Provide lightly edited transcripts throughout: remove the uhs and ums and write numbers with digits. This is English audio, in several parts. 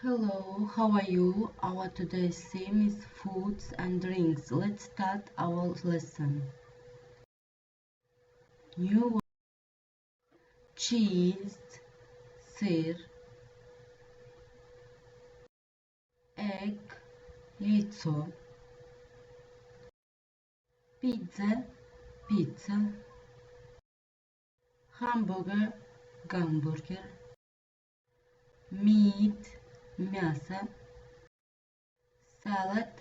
Hello, how are you? Our today's theme is foods and drinks. Let's start our lesson. New word: cheese, сыр, egg, яйцо, pizza, hamburger, гамбургер, meat, мясо, салат,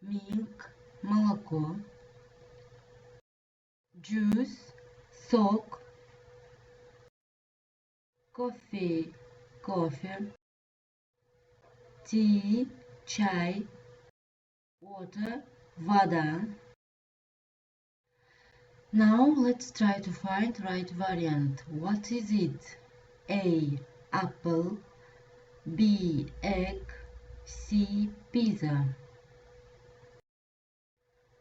milk, молоко, juice, сок, кофе, tea, чай, water, вода. Now let's try to find right variant. What is it? A. Apple, B. Egg, C. Pizza.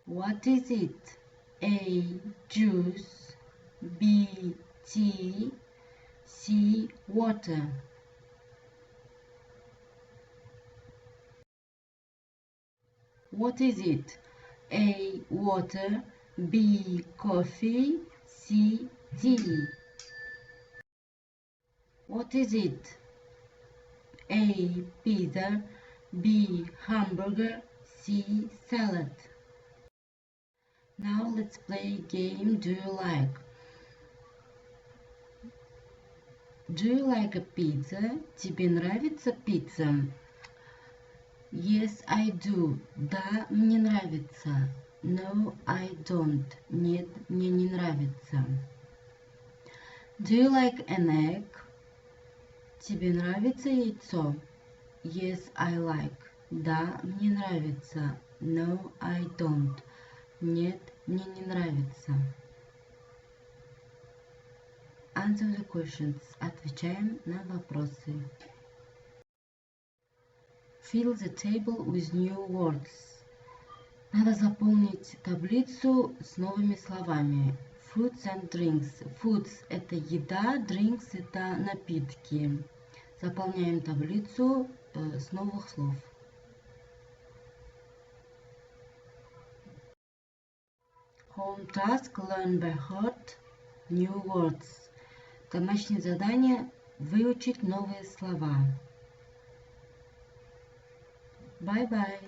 What is it? A. Juice, B. Tea, C. Water. What is it? A. Water, B. Coffee, C. Tea. What is it? A. Pizza, B. Hamburger, C. Salad. Now let's play a game. Do you like? Do you like a pizza? Тебе нравится пицца? Yes, I do. Да, мне нравится. No, I don't. Нет, мне не нравится. Do you like an egg? Тебе нравится яйцо? Yes, I like. Да, мне нравится. No, I don't. Нет, мне не нравится. Answer the questions. Отвечаем на вопросы. Fill the table with new words. Надо заполнить таблицу с новыми словами. Foods and drinks. Foods – это еда, drinks – это напитки. Заполняем таблицу с новых слов. Home task: learn by heart new words. Домашнее задание: выучить новые слова. Bye-bye.